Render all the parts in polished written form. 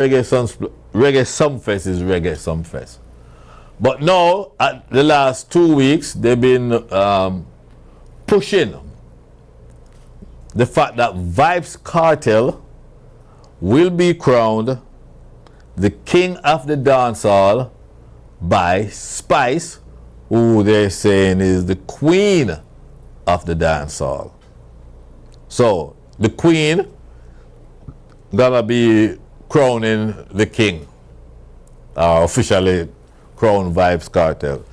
Reggae Sumfest is Reggae Sumfest. But now, at the last 2 weeks, they've been pushing the fact that Vybz Kartel will be crowned the king of the dancehall by Spice, who they're saying is the queen of the dancehall. So, the queen gonna be crowning the king, officially crown Vybz Kartel.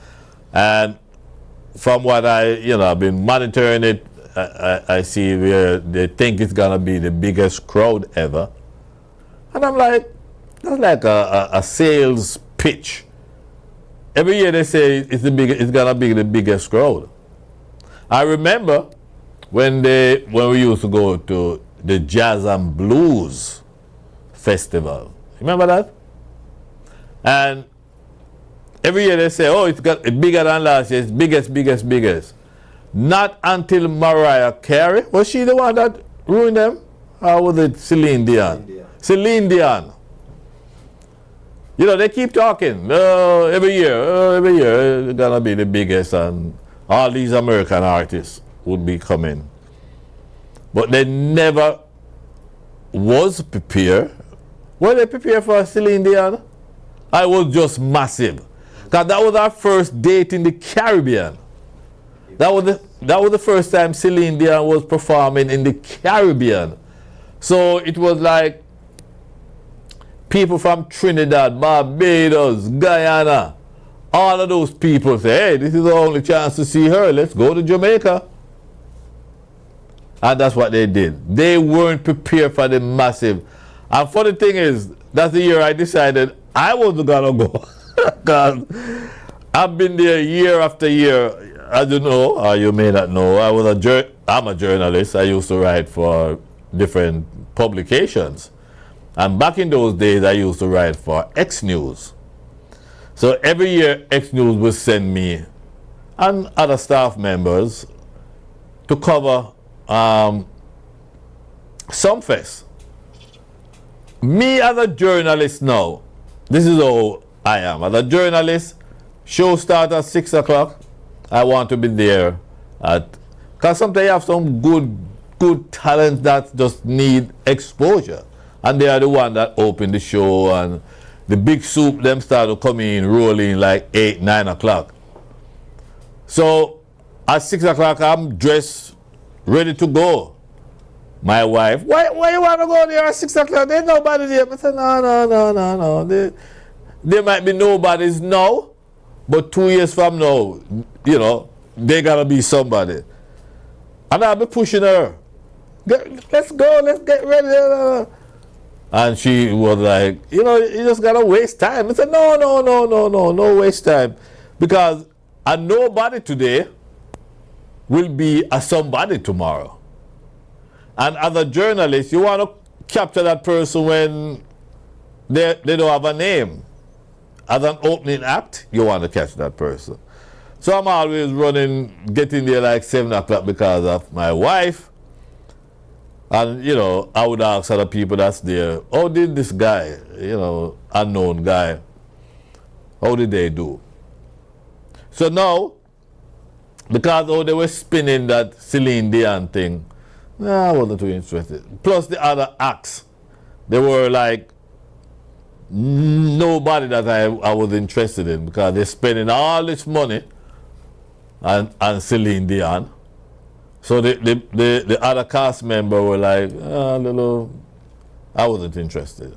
And from what I've been monitoring it, I see where they think it's gonna be the biggest crowd ever. And I'm like, that's like a sales pitch. Every year they say it's gonna be the biggest crowd. I remember when we used to go to the Jazz and Blues Festival. Remember that? And every year they say, oh, it's bigger than last year, it's biggest. Not until Mariah Carey, was she the one that ruined them? Or was it Celine Dion? Celine Dion. You know, they keep talking. Every year, it's gonna be the biggest, and all these American artists would be coming. But they never was prepared. Were they prepared for Celine Dion? I was just massive. Because that was our first date in the Caribbean. That was the first time Celine Dion was performing in the Caribbean. So it was like people from Trinidad, Barbados, Guyana, all of those people say, hey, this is the only chance to see her. Let's go to Jamaica. And that's what they did. They weren't prepared for the massive. And funny thing is, that's the year I decided I wasn't gonna go. Because I've been there year after year. As you know, or you may not know, I'm a journalist. I used to write for different publications. And back in those days, I used to write for X News. So every year, X News would send me and other staff members to cover Sumfest. Me as a journalist now, this is how I am. As a journalist, show starts at 6 o'clock. I want to be there because sometimes you have some good talent that just need exposure. And they are the one that open the show, and the big soup, them start to come in, rolling like 8, 9 o'clock. So at 6 o'clock, I'm dressed, ready to go. My wife, why you want to go there at 6 o'clock? There's nobody there. I said, no. There might be nobodies now, but 2 years from now, they gotta be somebody. And I'll be pushing her. Let's go, let's get ready. And she was like, you just gotta waste time. I said, no waste time. Because a nobody today will be a somebody tomorrow. And as a journalist, you want to capture that person when they don't have a name. As an opening act, you want to catch that person. So I'm always getting there like 7 o'clock because of my wife. And, I would ask other people that's there, how did this guy, unknown guy, how did they do? So now, because they were spinning that Celine Dion thing, I wasn't too interested. Plus the other acts, they were like nobody that I was interested in because they're spending all this money on Celine Dion. So the other cast member were like, I wasn't interested.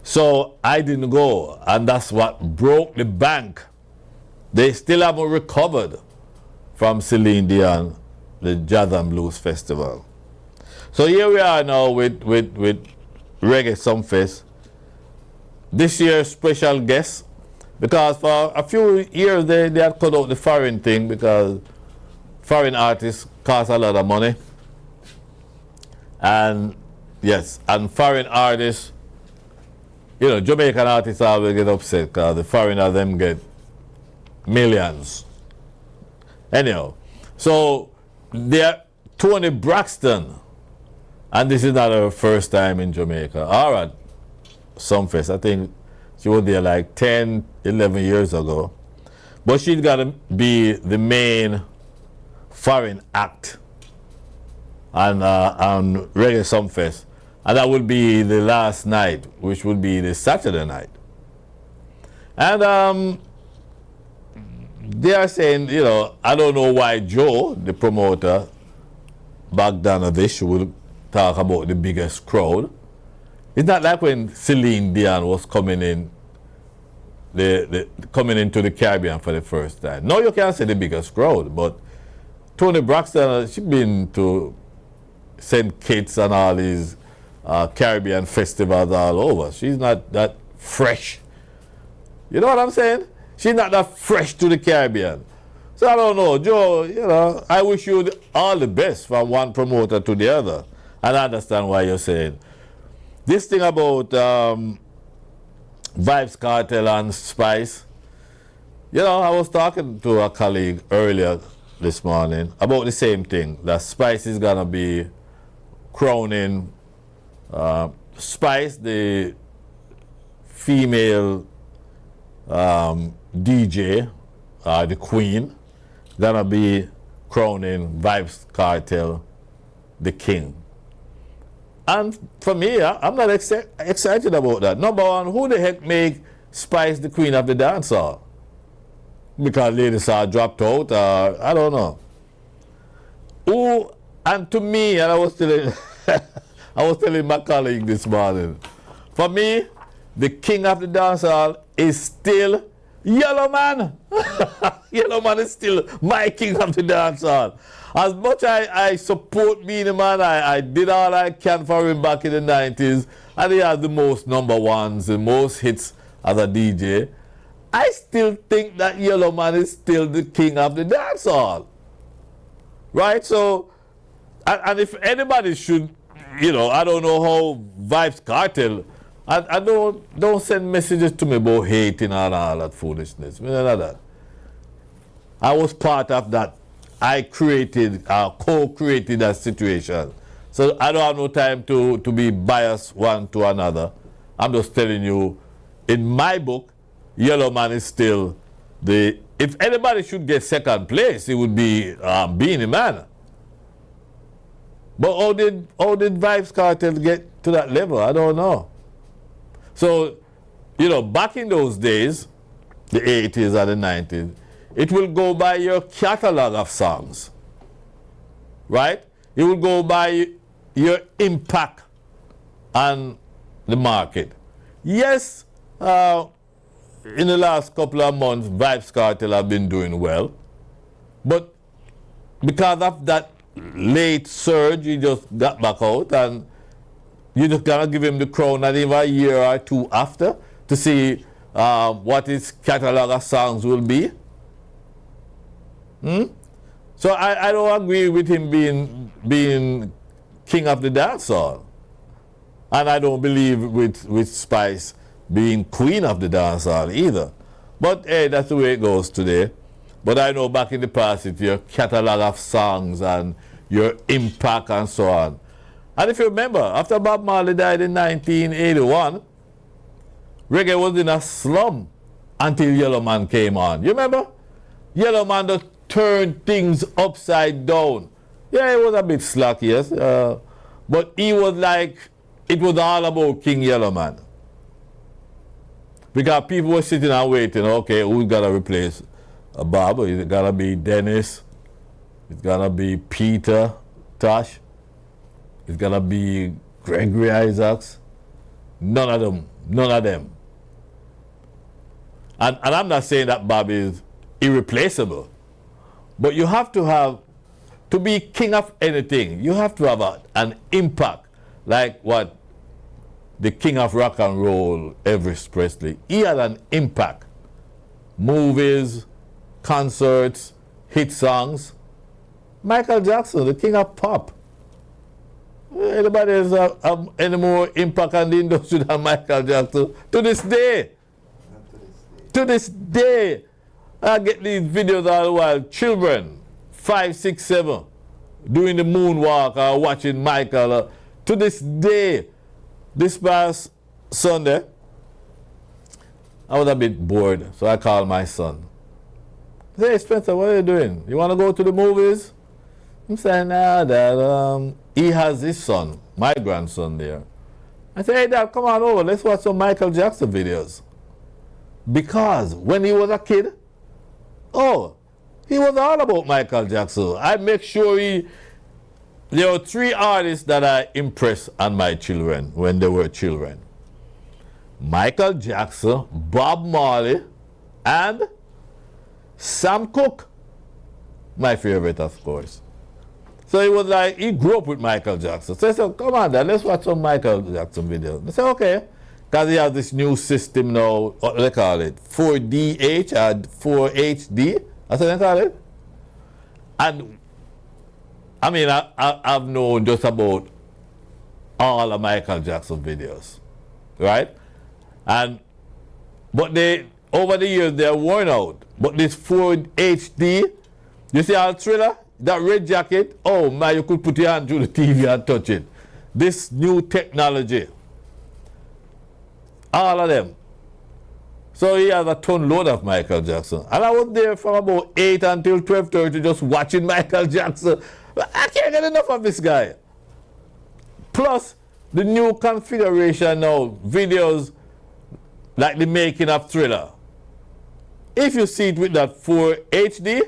So I didn't go, and that's what broke the bank. They still haven't recovered from Celine Dion, the Jazz and Blues Festival. So here we are now with Reggae Sumfest. This year's special guest, because for a few years they had cut out the foreign thing because foreign artists cost a lot of money. And yes, and foreign artists, Jamaican artists always get upset because the foreigners them get millions. Anyhow, so they're Tony Braxton, and this is not her first time in Jamaica. All right, Sumfest. I think she was there like 10, 11 years ago. But she's got to be the main foreign act on Reggae Sumfest. And that would be the last night, which would be the Saturday night. And they are saying, you know, I don't know why Joe, the promoter, Bogdanovich, would talk about the biggest crowd. It's not like when Celine Dion was coming in, coming into the Caribbean for the first time. No, you can't say the biggest crowd, but Tony Braxton, she's been to St. Kitts and all these Caribbean festivals all over. She's not that fresh. You know what I'm saying? She's not that fresh to the Caribbean. So I don't know, Joe, you know, I wish you all the best from one promoter to the other. And I understand why you're saying. This thing about Vybz Kartel and Spice, you know, I was talking to a colleague earlier this morning about the same thing, that Spice is going to be crowning Spice, the female DJ, the queen, gonna be crowning Vybz Kartel the king. And for me, I'm not excited about that. Number one, who the heck make Spice the queen of the dancehall? Because Lady Saw dropped out, I don't know. Who, and to me, and I was telling I was telling my colleague this morning, for me, the king of the dancehall is still Yellow Man. Yellow Man is still my king of the dancehall. As much I support Beenie Man, I did all I can for him back in the 90s, and he has the most number ones, the most hits as a DJ. I still think that Yellow Man is still the king of the dancehall. Right? So, and if anybody should, you know, I don't know how Vybz Kartel, I don't send messages to me about hating and all that foolishness. None of that. I was part of that. I co-created that situation. So I don't have no time to be biased one to another. I'm just telling you, in my book, Yellow Man is still the, if anybody should get second place, it would be Beenie Man. But how did Vybz Kartel get to that level? I don't know. So, you know, back in those days, the 80s and the 90s, it will go by your catalog of songs, right? It will go by your impact on the market. Yes, in the last couple of months, Vybz Kartel have been doing well, but because of that late surge, he just got back out, and you just gotta give him the crown not even a year or two after to see what his catalog of songs will be. So I don't agree with him being king of the dancehall, and I don't believe with Spice being queen of the dancehall either. But hey, that's the way it goes today. But I know back in the past, it's your catalog of songs and your impact and so on. And if you remember, after Bob Marley died in 1981, reggae was in a slum until Yellow Man came on. You remember? Yellow Man just turned things upside down. Yeah, it was a bit slack, yes. But he was like, it was all about King Yellow Man. Because people were sitting and waiting, okay, who's going to replace Bob? Is it going to be Dennis? It's going to be Peter Tosh? It's going to be Gregory Isaacs? None of them. None of them. And I'm not saying that Bob is irreplaceable. But you have to be king of anything, you have to have an impact, like what the king of rock and roll, Elvis Presley. He had an impact. Movies, concerts, hit songs. Michael Jackson, the king of pop. Anybody else have any more impact on the industry than Michael Jackson? To this day. To this day. I get these videos all the while. Children, 5, 6, 7, doing the moonwalk or watching Michael. To this day, this past Sunday, I was a bit bored, so I called my son. I said, hey, Spencer, what are you doing? You want to go to the movies? I'm saying, nah, Dad, he has his son, my grandson there. I said, hey, Dad, come on over. Let's watch some Michael Jackson videos. Because when he was a kid, he was all about Michael Jackson. I make sure there were 3 artists that I impressed on my children when they were children. Michael Jackson, Bob Marley, and Sam Cooke. My favorite, of course. So he was like, he grew up with Michael Jackson. So I said, come on, Dad, let's watch some Michael Jackson videos. I said, okay. Because he has this new system now, what do they call it? 4DH or 4HD? That's what they call it. And I mean, I've known just about all of Michael Jackson videos, right? But they, over the years, they're worn out. But this 4HD, you see our Thriller? That red jacket, oh man, you could put your hand through the TV and touch it. This new technology, all of them. So he has a ton load of Michael Jackson. And I was there from about 8 until 12:30 just watching Michael Jackson. I can't get enough of this guy. Plus, the new configuration now, videos like the making of Thriller. If you see it with that 4HD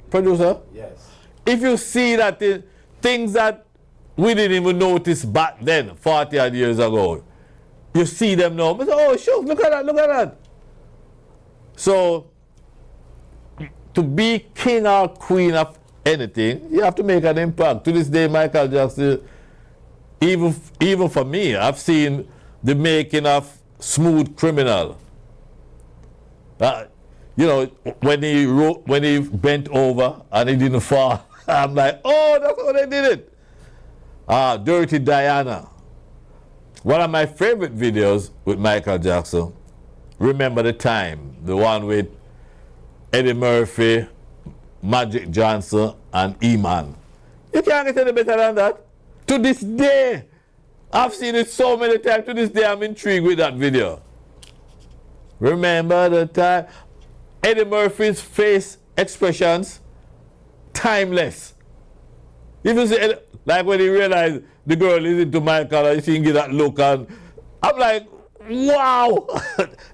producer, yes. If you see that things that we didn't even notice back then, 40 odd years ago, you see them now. Say, oh, sure, look at that. So, to be king or queen of anything, you have to make an impact. To this day, Michael Jackson, even for me, I've seen the making of Smooth Criminal. You know, when he bent over and he didn't fall, I'm like, oh, that's how they did it. Dirty Diana. One of my favorite videos with Michael Jackson, Remember the Time, the one with Eddie Murphy, Magic Johnson, and E-Man. You can't get any better than that. To this day, I've seen it so many times. To this day, I'm intrigued with that video. Remember the time. Eddie Murphy's face expressions, timeless. If you see, like when he realized the girl is into Michael, you see him give that look, and I'm like, wow.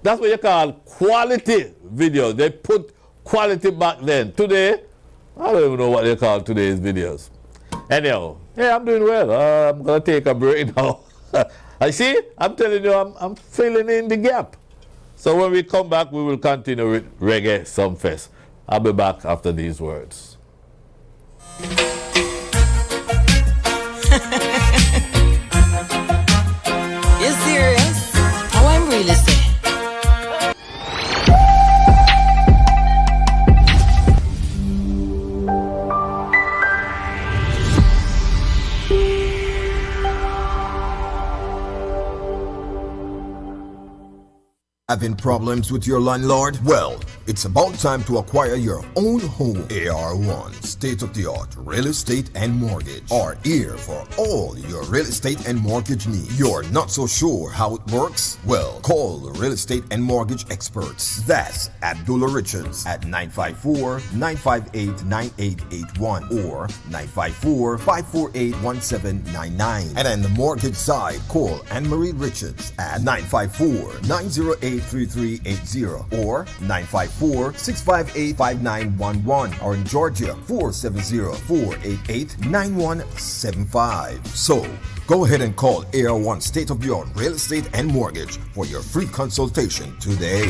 That's what you call quality videos. They put quality back then. Today, I don't even know what they call today's videos. Anyhow, yeah, I'm doing well. I'm going to take a break now. I see, I'm telling you, I'm filling in the gap. So when we come back, we will continue with Reggae Sumfest. I'll be back after these words. You serious? Oh, I'm really serious. Having problems with your landlord? Well, it's about time to acquire your own home. AR1, state-of-the-art real estate and mortgage, are here for all your real estate and mortgage needs. You're not so sure how it works? Well, call the real estate and mortgage experts. That's Abdullah Richards at 954-958-9881 or 954-548-1799. And on the mortgage side, call Anne-Marie Richards at 954-908-3380 or 954-658-5911 or in Georgia 470-488-9175. So go ahead and call AR1 State-of-the-Art Real Estate and Mortgage for your free consultation today.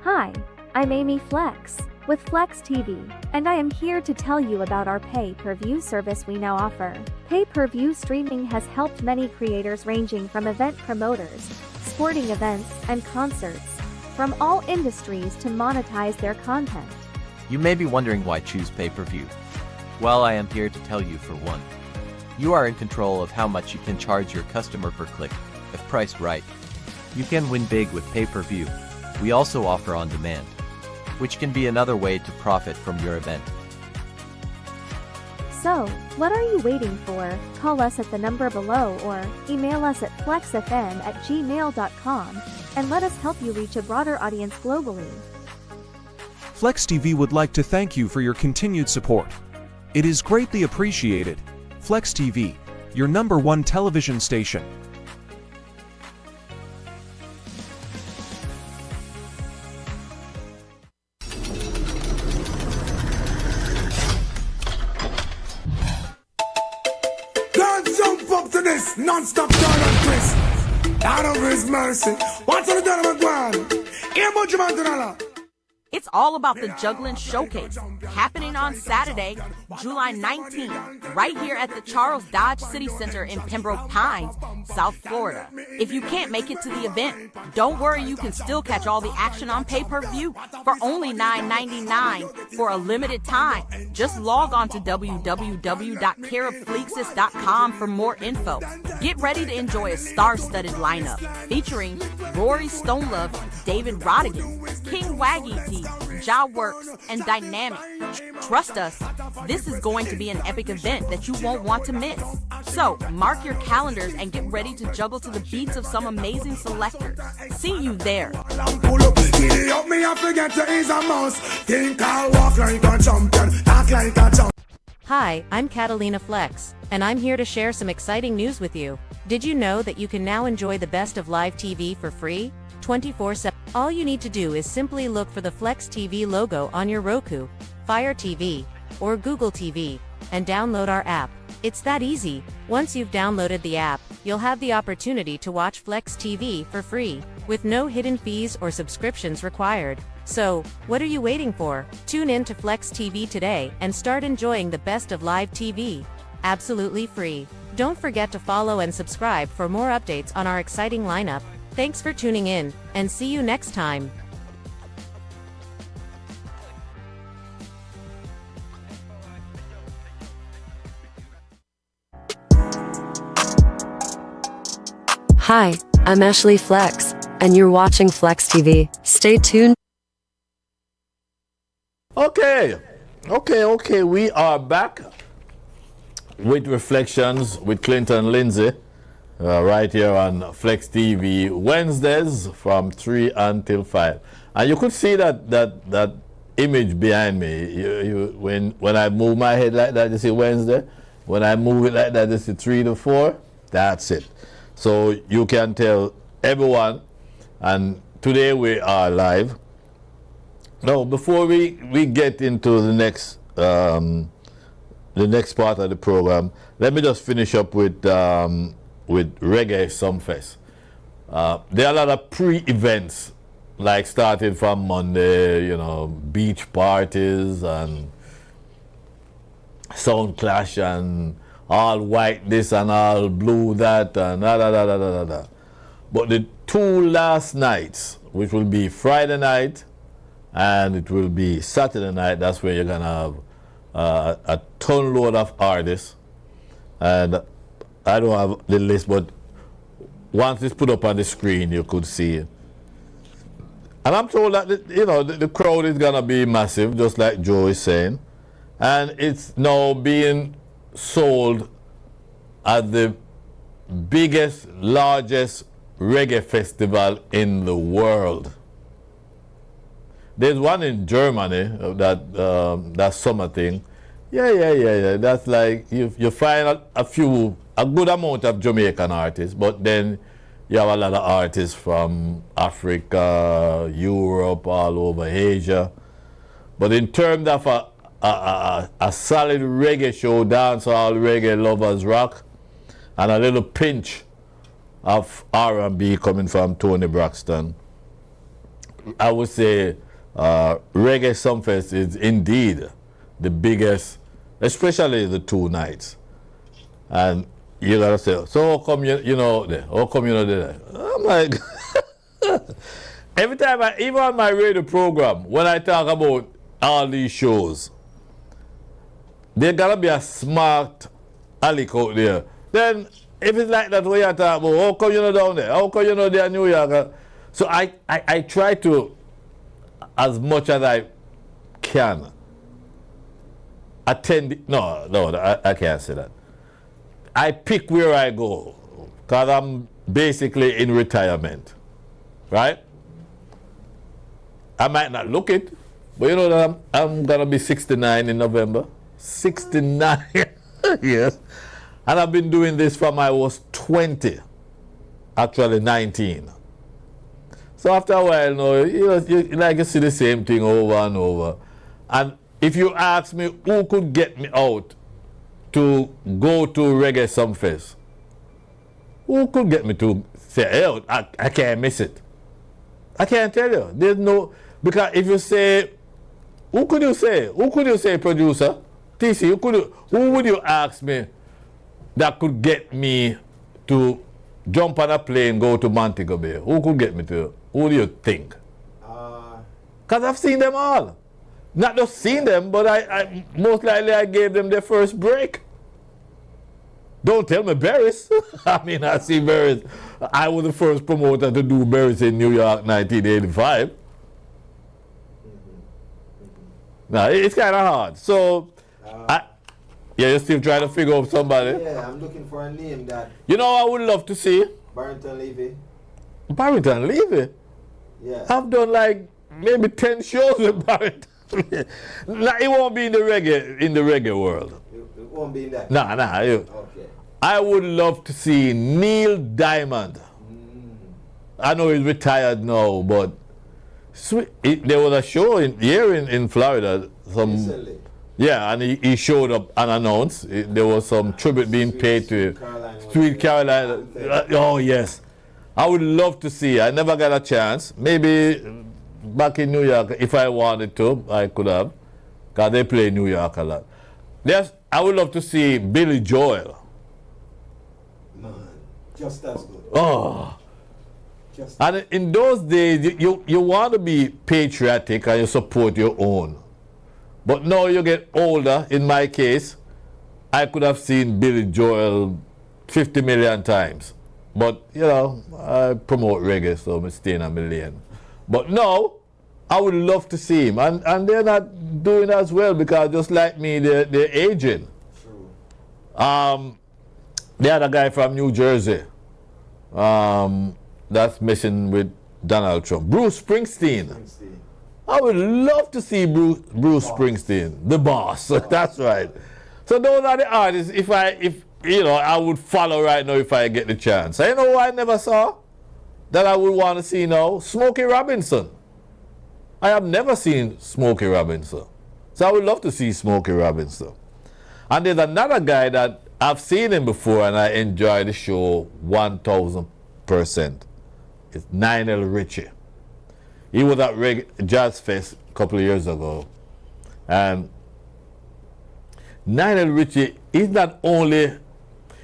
Hi, I'm Amy Flexx with Flexx TV, and I am here to tell you about our pay-per-view service we now offer. Pay-per-view streaming has helped many creators ranging from event promoters, sporting events, and concerts, from all industries to monetize their content. You may be wondering why choose pay-per-view. Well, I am here to tell you for one. You are in control of how much you can charge your customer per click, if priced right. You can win big with pay-per-view. We also offer on-demand. which can be another way to profit from your event. So, what are you waiting for? Call us at the number below or email us at flexfm@gmail.com and let us help you reach a broader audience globally. Flexx TV would like to thank you for your continued support. It is greatly appreciated. Flexx TV, your #1 television station. Non-stop turn and twist. Out of His mercy. What's on the done of a It's all about the Juggling Showcase, happening on Saturday, July 19th, right here at the Charles Dodge City Center in Pembroke Pines, South Florida. If you can't make it to the event, don't worry, you can still catch all the action on pay-per-view for only $9.99 for a limited time. Just log on to www.careoffleexus.com for more info. Get ready to enjoy a star-studded lineup featuring Rory Stonelove, David Rodigan, King Waggy T, Ja Works, and Dynamic. Trust us, this is going to be an epic event that you won't want to miss. So, mark your calendars and get ready to juggle to the beats of some amazing selectors. See you there. Hi, I'm Catalina Flexx, and I'm here to share some exciting news with you. Did you know that you can now enjoy the best of live TV for free, 24/7? All you need to do is simply look for the Flexx TV logo on your Roku, Fire TV, or Google TV, and download our app. It's that easy. Once you've downloaded the app, you'll have the opportunity to watch Flexx TV for free, with no hidden fees or subscriptions required. So, what are you waiting for? Tune in to Flexx TV today and start enjoying the best of live TV. Absolutely free. Don't forget to follow and subscribe for more updates on our exciting lineup. Thanks for tuning in, and see you next time. Hi, I'm Ashley Flexx, and you're watching Flexx TV. Stay tuned. Okay. We are back with Reflections with Clinton Linsay. Right here on Flexx TV, Wednesdays from 3 until 5. And you could see that image behind me. When I move my head like that, you see Wednesday. When I move it like that, you see 3 to 4. That's it. So you can tell everyone. And today we are live. Now, before we get into the next part of the program, let me just finish up with Reggae Sumfest. There are a lot of pre-events, like starting from Monday, beach parties and sound clash and all white this and all blue that and da. But the 2 last nights, which will be Friday night and it will be Saturday night, that's where you're going to have a ton load of artists. And I don't have the list, but once it's put up on the screen, you could see it. And I'm told that the crowd is gonna be massive, just like Joe is saying, and it's now being sold at the biggest, largest reggae festival in the world. There's one in Germany that summer thing. Yeah. That's like you find a good amount of Jamaican artists, but then you have a lot of artists from Africa, Europe, all over Asia. But in terms of a solid reggae show, dancehall, reggae, lovers rock, and a little pinch of R&B coming from Tony Braxton, I would say Reggae Sumfest is indeed the biggest, especially the 2 nighs. And you gotta say, so how come you know there? How come you know there? I'm like, every time, even on my radio program, when I talk about all these shows, there gotta be a smart aleck out there. Then, if it's like that, what you talk about, how come you know down there? How come you know there in New York? So I try to as much as I can attend. No, I can't say that. I pick where I go because I'm basically in retirement, right? I might not look it, but you know that I'm gonna be 69 in November. 69, yes. And I've been doing this from I was 20, actually 19. So after a while, you see the same thing over and over. And if you ask me who could get me out to go to Reggae Sumfest, who could get me to say, hey, I can't miss it? I can't tell you. There's no, because if you say, who could you say, producer? TC, who would you ask me that could get me to jump on a plane, go to Montego Bay? Who could get me to? Who do you think? Because I've seen them all. Not just seen them, but I most likely I gave them their first break. Don't tell me Barris. I mean, I see Barris. I was the first promoter to do Barris in New York, 1985. Now, it's kind of hard. So, you're still trying to figure out somebody? Yeah, I'm looking for a name that... You know, I would love to see. Barrington Levy. Barrington Levy? Yeah. I've done like maybe 10 shows with Barrington. Nah, it won't be in the reggae world. It won't be in that? Nah. Okay. I would love to see Neil Diamond. I know he's retired now, but there was a show here in Florida. Recently. Yeah, and he showed up unannounced. There was some tribute being paid to Sweet Caroline. Oh, yes. I would love to see. I never got a chance. Maybe back in New York, if I wanted to, I could have. Because they play New York a lot. I would love to see Billy Joel. Man, just as good. Oh. And in those days, you want to be patriotic and you support your own. But now you get older, in my case, I could have seen Billy Joel 50 million times. But, I promote reggae, so I'm staying a million. But now, I would love to see him. And they're not doing as well because just like me, they're aging. True. The other guy from New Jersey, that's messing with Donald Trump. Bruce Springsteen. I would love to see Bruce Springsteen, the boss. That's right. So those are the artists. If I would follow right now if I get the chance. You know who I never saw that I would want to see now? Smokey Robinson. I have never seen Smokey Robinson. So I would love to see Smokey Robinson. And there's another guy that I've seen him before and I enjoy the show 1000%. It's Lionel Richie. He was at Jazz Fest a couple of years ago. And Lionel Richie, he's not only,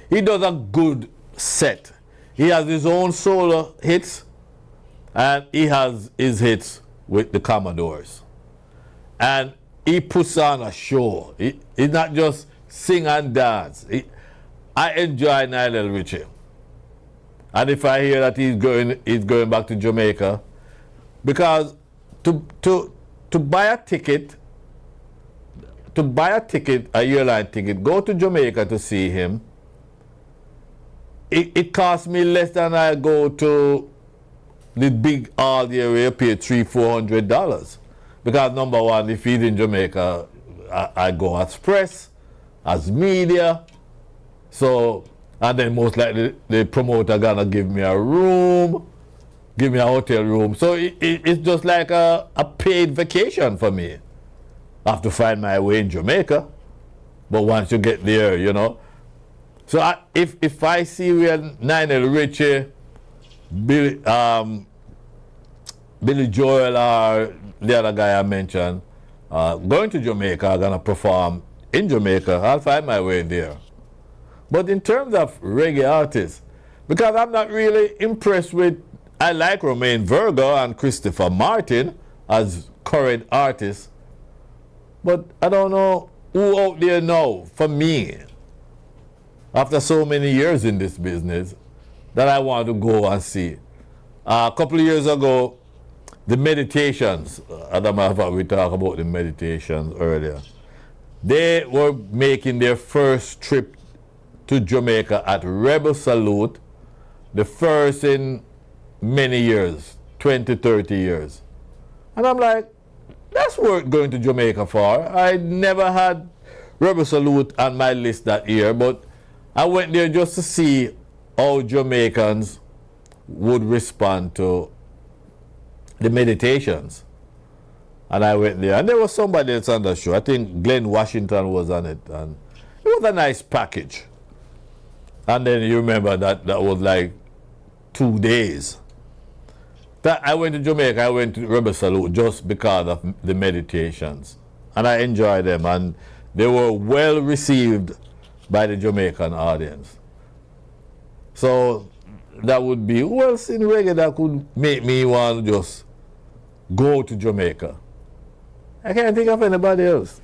he does a good set. He has his own solo hits and he has his hits with the Commodores. And he puts on a show. He's not just sing and dance. I enjoy Lionel Richie. And if I hear that he's going back to Jamaica, because to buy a ticket, a airline ticket, go to Jamaica to see him, it costs me less than I go to the big all the area, pay $300-400. Because number one, if he's in Jamaica, I go as press, as media. So, and then most likely the promoter gonna give me a room, give me a hotel room. So it's just like a paid vacation for me. I have to find my way in Jamaica. But once you get there, So if I see where Lionel Richie, Billy Joel or the other guy I mentioned, going to Jamaica, are gonna perform in Jamaica, I'll find my way there. But in terms of reggae artists, because I'm not really impressed with, I like Romain Virgo and Christopher Martin as current artists, but I don't know who out there now, for me, after so many years in this business, that I want to go and see. A couple of years ago, the meditations, as a matter of fact, we talked about the meditations earlier. They were making their first trip to Jamaica at Rebel Salute, the first in many years, 20, 30 years. And I'm like, that's worth going to Jamaica for. I never had Rebel Salute on my list that year, but I went there just to see how Jamaicans would respond to the meditations. And I went there, and there was somebody else on the show. I think Glenn Washington was on it, and it was a nice package. And then you remember that was like 2 days. That I went to Jamaica, I went to Rebel Salute just because of the meditations. And I enjoyed them, and they were well received by the Jamaican audience. So that would be, who else in reggae that could make me want to just go to Jamaica? I can't think of anybody else.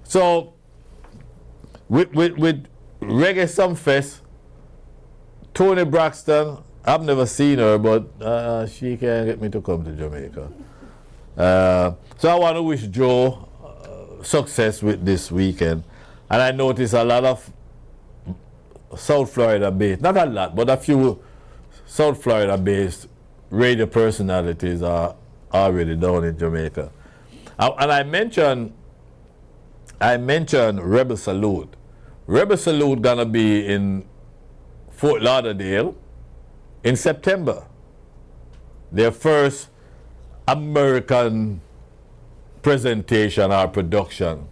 So with Reggae Sumfest, Tony Braxton, I've never seen her, but she can't get me to come to Jamaica. So I want to wish Joe success with this weekend. And I noticed a lot of South Florida based, not a lot, but a few South Florida based radio personalities are already down in Jamaica. And I mentioned Rebel Salute. Rebel Salute gonna be in Fort Lauderdale in September. Their first American presentation or production.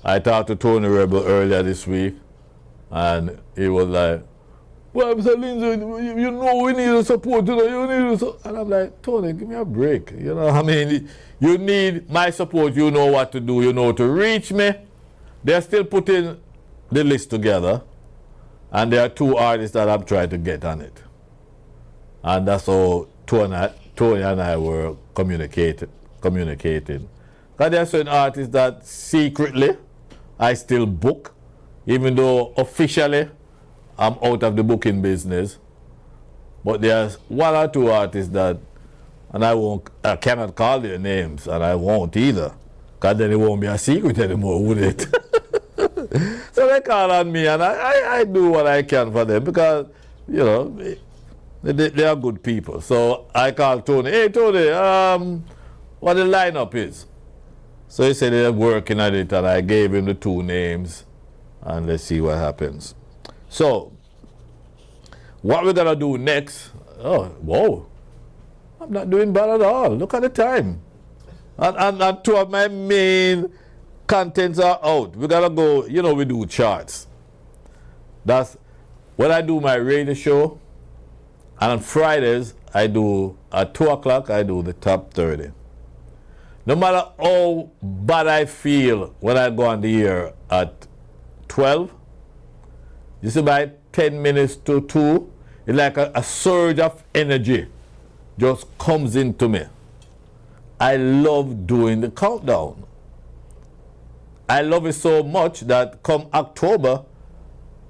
I talked to Tony Rebel earlier this week, and he was like, well, Mr. Linsay, you know we need the support, you need the support. And I'm like, Tony, give me a break. You know, I mean, you need my support, you know what to do, you know to reach me. They're still putting the list together, and there are 2 artists that I'm trying to get on it. And that's how Tony and I were communicating. Because there are certain artists that secretly I still book, even though officially I'm out of the booking business. But there's 1 or 2 artists that, and I cannot call their names, and I won't either, because then it won't be a secret anymore, would it? So they call on me, and I do what I can for them, because, you know, they are good people. So I called Tony, hey Tony, what the lineup is. So he said they're working on it, and I gave him the 2 names, and let's see what happens. So, what we're gonna do next, oh, whoa, I'm not doing bad at all. Look at the time. And 2 of my main contents are out. We're gonna go, you know, we do charts. That's when I do my radio show, and on Fridays, I do, at 2 o'clock, I do the top 30. No matter how bad I feel when I go on the air at 12, you see, by 10 minutes to 2, it's like a surge of energy just comes into me. I love doing the countdown. I love it so much that come October,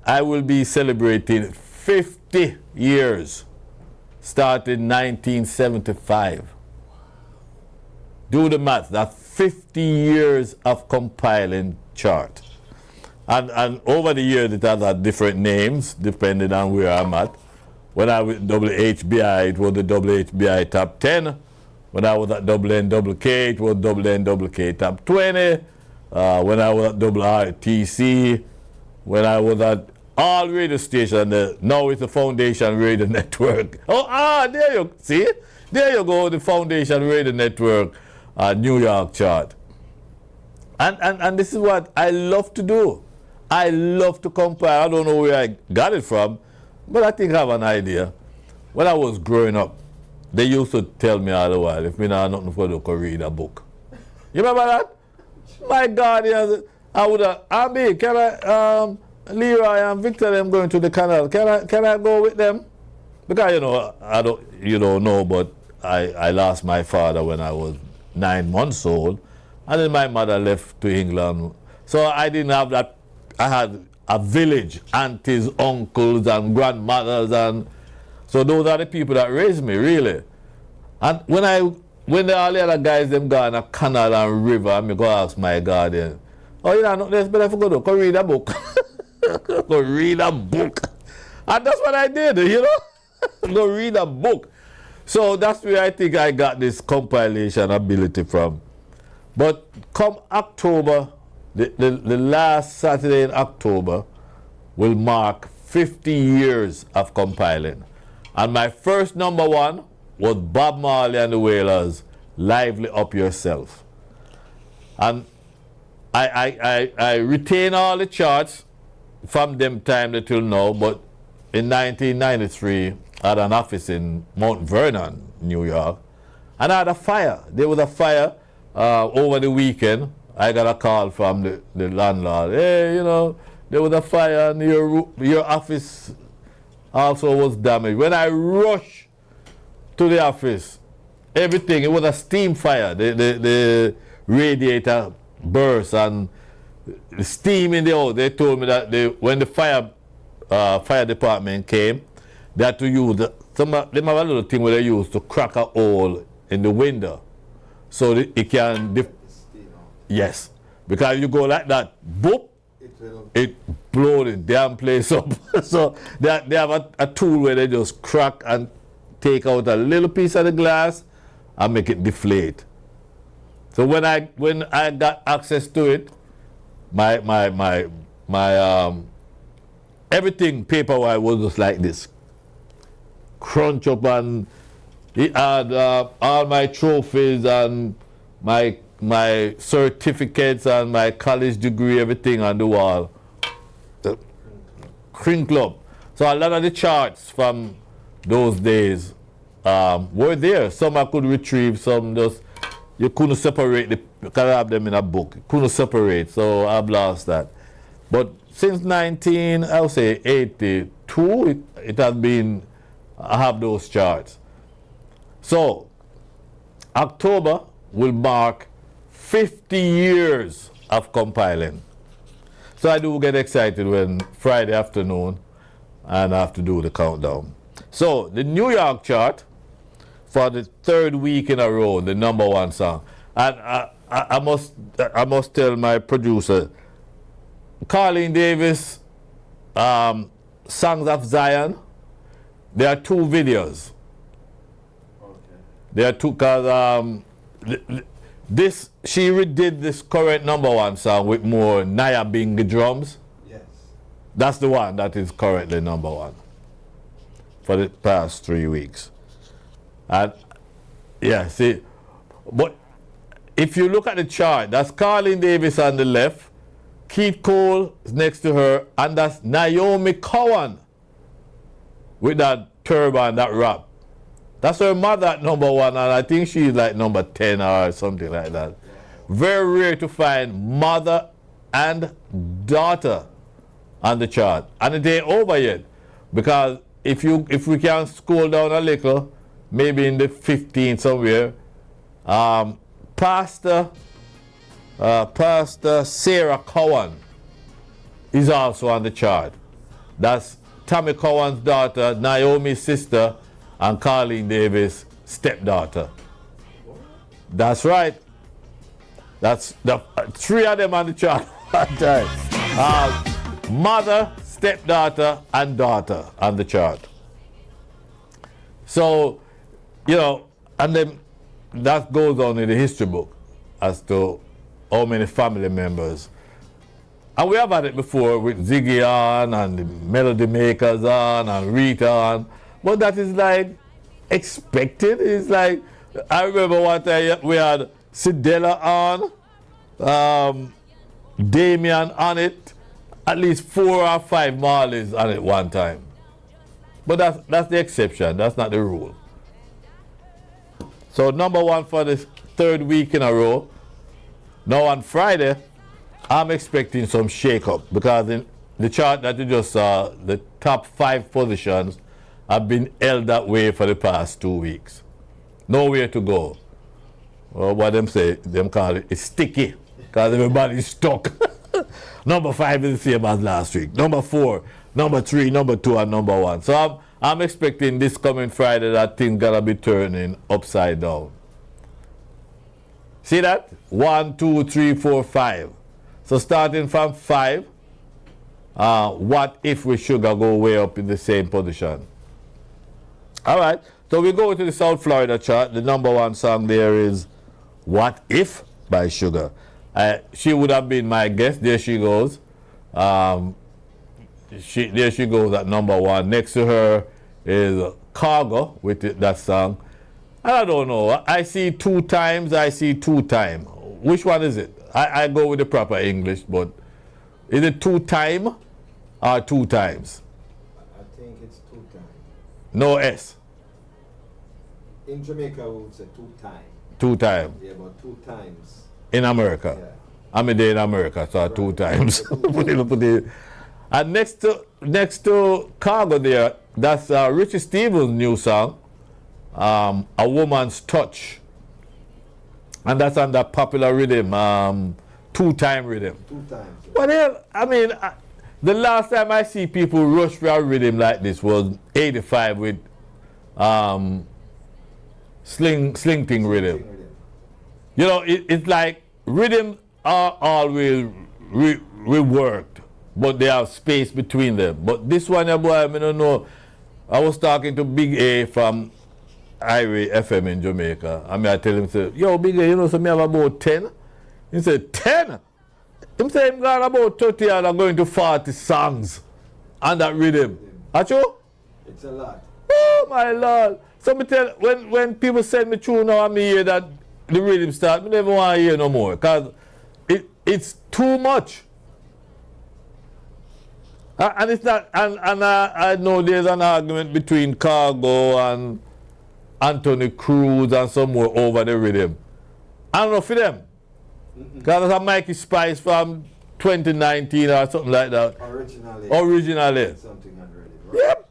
I will be celebrating 50 years, starting 1975. Do the math, that's 50 years of compiling chart. And over the years, it has had different names, depending on where I'm at. When I was at WHBI, it was the WHBI Top 10. When I was at WNWK, it was WNWK Top 20. When I was at WRTC, when I was at all radio stations, now it's the Foundation Radio Network. There you see? There you go, the Foundation Radio Network New York chart. And this is what I love to do. I love to compile. I don't know where I got it from, but I think I have an idea. When I was growing up, they used to tell me all the while, if me not nothing for to go read a book. You remember that? My God, I would have, Abby, can I, Leroy and Victor, them going to the canal, can I go with them? Because, you know, you don't know, but I lost my father when I was 9 months old, and then my mother left to England. So I didn't have that. I had a village, aunties, uncles, and grandmothers, and so those are the people that raised me, really. And when all the other guys them gone a canal and river, I go ask my guardian, oh, you know, nothing else better for go read a book. Go read a book. And that's what I did, you know. Go read a book. So that's where I think I got this compilation ability from. But come October, the last Saturday in October will mark 50 years of compiling. And my first number one was Bob Marley and the Wailers, Lively Up Yourself. And I retain all the charts from them time till now, but in 1993, I had an office in Mount Vernon, New York, and I had a fire. There was a fire over the weekend. I got a call from the landlord. Hey, you know, there was a fire and your office also was damaged. When I rushed to the office, everything, it was a steam fire. The radiator burst and the steam in the house. They told me that when the fire department came, they had to use, them have a little thing where they use to crack a hole in the window so that it can, yes, because you go like that, boop, it blow the damn place up. So they have a tool where they just crack and take out a little piece of the glass and make it deflate. So when I got access to it, my everything paper-wise was just like this. Crunch up, and it had all my trophies and my certificates and my college degree, everything on the wall. Crinkle up. So a lot of the charts from those days were there. Some I could retrieve, some just, you couldn't separate, because I have them in a book. You couldn't separate, so I've lost that. But since 1982, it has been, I have those charts. So, October will mark 50 years of compiling. So I do get excited when Friday afternoon and I have to do the countdown. So, the New York chart for the third week in a row, the number one song. And I must tell my producer, Colleen Davis, Songs of Zion, there are two videos. Okay. There are two, because she redid this current number one song with more Naya Bingy drums. Yes. That's the one that is currently number one for the past 3 weeks. And yeah, see, but if you look at the chart, that's Colleen Davis on the left, Keith Cole is next to her, and that's Naomi Cowan with that turban, that wrap. That's her mother at number one, and I think she's like number 10 or something like that. Very rare to find mother and daughter on the chart. And it ain't over yet, because if we can scroll down a little, maybe in the 15 somewhere, Pastor Sarah Cowan is also on the chart. That's Tommy Cowan's daughter, Naomi's sister, and Colleen Davis' stepdaughter. That's right. That's the three of them on the chart one time. Mother, stepdaughter, and daughter on the chart. So, you know, and then that goes on in the history book as to how many family members. And we have had it before with Ziggy on and the Melody Makers on and Rita on. But that is like expected. It's like, I remember one time we had Sidella on, Damien on it, at least 4 or 5 Marleys on it one time. But that's the exception, that's not the rule. So number one for the third week in a row. Now on Friday, I'm expecting some shake-up, because in the chart that you just saw, the top 5 positions have been held that way for the past 2 weeks. Nowhere to go. Well, what them say, them call it, it's sticky, because everybody's stuck. Number 5 is the same as last week. Number 4, number 3, number 2, and number 1. So I'm expecting this coming Friday that thing gonna be turning upside down. See that? 1, 2, 3, 4, 5. So starting from 5, what if with Sugar go way up in the same position? All right. So we go to the South Florida chart. The number 1 song there is What If by Sugar. She would have been my guest. There she goes. There she goes at number 1. Next to her is Cargo with that song. I don't know. I see 2 times. I see 2 time. Which one is it? I go with the proper English, but is it 2 time or 2 times? I think it's 2 times. No S. In Jamaica, we would say 2 times. 2 time. Yeah, but 2 times. In America. Yeah. I'm in America, so right. 2 times. And next to Cargo there, that's Richie Stevens' new song, A Woman's Touch. And that's on that popular rhythm, 2-time rhythm. 2 times. What the hell? I mean, the last time I see people rush for a rhythm like this was 85 with sling thing rhythm. You know, it's like rhythm are always reworked, but they have space between them. But this one, boy, I don't know. I was talking to Big A from Irie FM in Jamaica. I mean, I tell him, say, yo, Big A, you know, so me have about 10. He said, 10? Him say him got about 30 and I'm going to 40 songs on that rhythm. Acho? It's a lot. Oh, my Lord. So me tell, when people send me through now and me hear that the rhythm start, me never want to hear no more. Because it's too much. And it's not, and I know there's an argument between Cargo and Anthony Cruz and somewhere over the rhythm. I don't know for them. Because that's a Mikey Spice from 2019 or something like that. Originally. Something unready, right? Yep.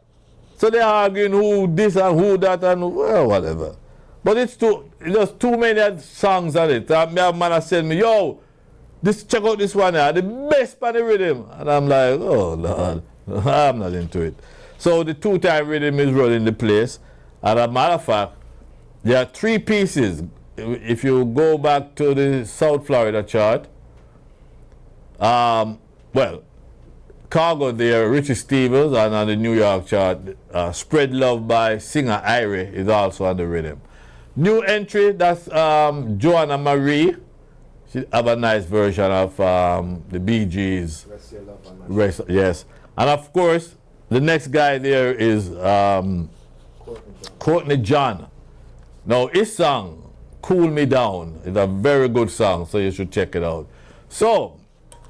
So they're arguing who this and who that and well, whatever. But there's too many songs on it. And my man has said me, yo, check out this one here, the best part of the rhythm. And I'm like, oh Lord, I'm not into it. So the 2-time rhythm is running the place. And as a matter of fact, there are 3 pieces. If you go back to the South Florida chart, well, Cargo there, Richie Stevens, and on the New York chart, Spread Love by singer Irie is also on the rhythm. New entry, that's Joanna Marie. She have a nice version of the Bee Gees. Yes. And of course, the next guy there is Courtney John. Now, his song, Cool Me Down, is a very good song, so you should check it out. So,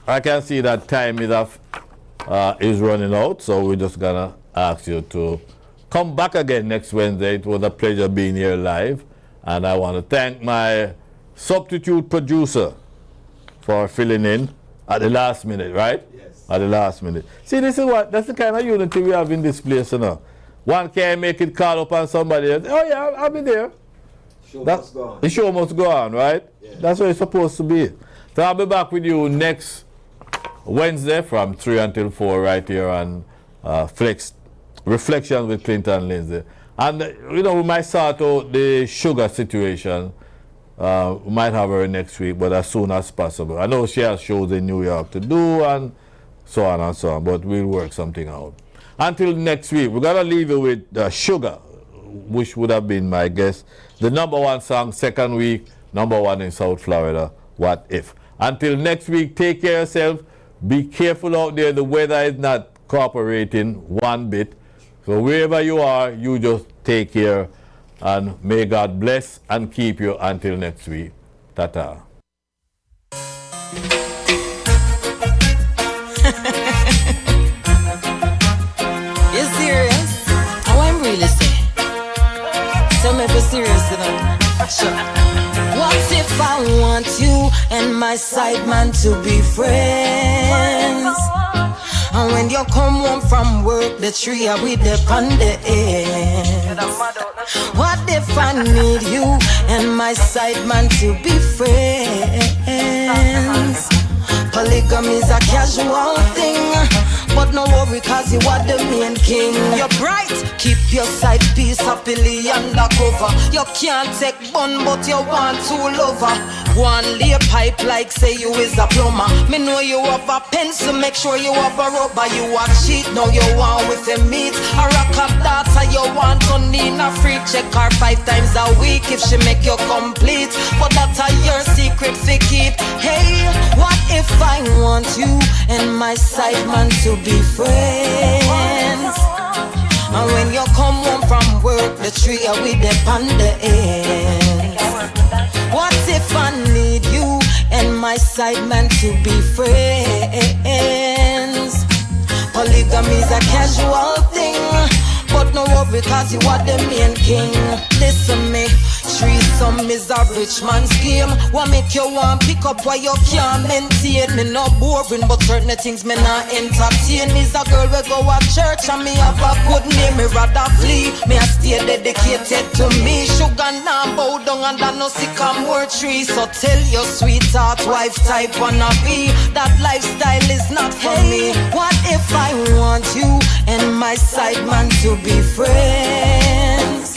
I can see that time is running out, so we're just going to ask you to come back again next Wednesday. It was a pleasure being here live. And I want to thank my substitute producer for filling in at the last minute, right? Yes. At the last minute. See, that's the kind of unity we have in this place, you know. One can't make it call up on somebody else. Oh yeah, I'll be there. The show must go on, right? Yeah. That's what it's supposed to be. So I'll be back with you next Wednesday from 3 until 4 right here on Flexx Reflections with Clinton Linsay. And, you know, we might sort out the Sugar situation. We might have her next week, but as soon as possible. I know she has shows in New York to do and so on and so on, but we'll work something out. Until next week, we're going to leave you with Sugar, which would have been my guess. The number 1 song, second week, number 1 in South Florida, What If. Until next week, take care of yourself. Be careful out there. The weather is not cooperating one bit. So wherever you are, you just take care, and may God bless and keep you until next week. Ta-ta. You serious? How I'm really saying? Tell me if you're serious, you know. Sure. What if I want you and my side man to be friends? And when you come home from work, the tree are with the on the end. What if I need you and my side man to be friends? Polygamy is a casual thing, but but no worry, cause you are the main king. You're bright, keep your side piece happily undercover. You can't take bun, but you want to lover. One lay pipe like say you is a plumber. Me know you have a pencil, make sure you have a rubber. You a cheat, now you want with a meat. A rock up data, you want to need a free. Check her 5 times a week if she make you complete. But that's a your secret to keep. Hey, what if I want you and my side man to be friends? And when you come home from work, the tree we depend on the ends. What if I need you and my side man to be friends? Polygamy is a casual thing, but no worry, cause you are the main king. Listen me, threesome is a rich man's game. What make you want pick up why you can't maintain? Me not boring, but certain things me not entertain. Me's a girl we go to church and me have a good name. Me rather flee, me a stay dedicated to me. Sugar now bow down under no sycamore tree. So tell your sweetheart wife type wanna be. That lifestyle is not for me. What if I want you and my side man to be friends?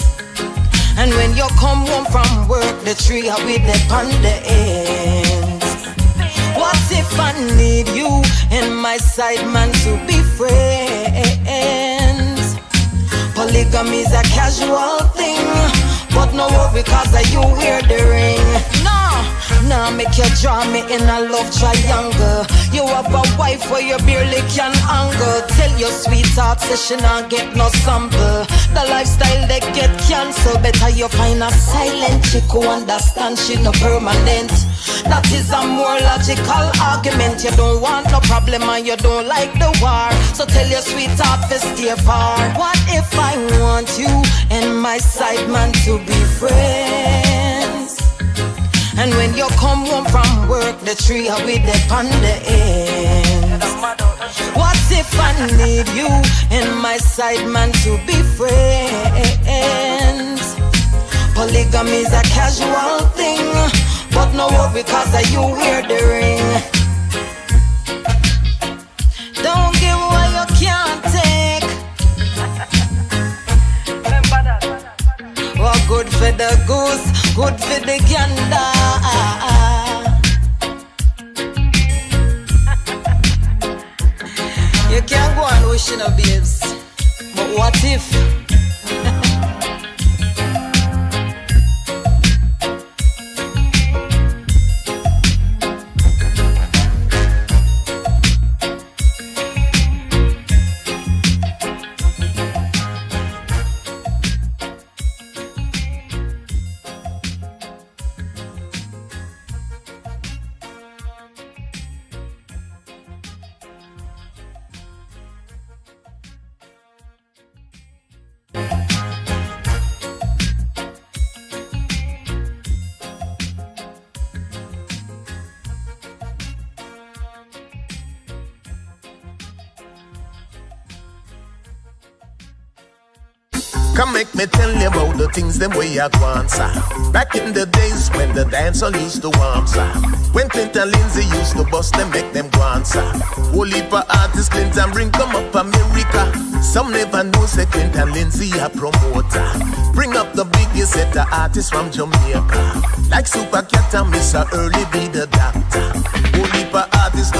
And when you come home from work, the tree we depend on the ends. What if I need you and my side man to be friends? Polygamy is a casual thing, but no worry, cause you wear the ring. Nah, make you draw me in a love triangle. You have a wife where you barely can angle. Tell your sweetheart say she not get no sample. The lifestyle they get cancelled. Better you find a silent chick who understand she no permanent. That is a more logical argument. You don't want no problem and you don't like the war. So tell your sweetheart to stay far. What if I want you and my side man to be friends? And when you come home from work, the tree we depend on the ends. What if I need you and my side man to be friends? Polygamy is a casual thing, but no worry, cause you wear the ring. Don't give what you can't take. Well, good for the goose, good for the gander. You can't go on wishing a babes, but what if? Come make me tell you about the things them way I want, sir. Back in the days when the dancer used to warm, sir. When Clint and Linsay used to bust them, make them go on, sir. Whole heap of artists, Clint and bring them up America. Some never know, say Clint and Linsay a promoter. Bring up the biggest set of artists from Jamaica. Like Super Cat and Mr. Early be the doctor. Whole heap of artists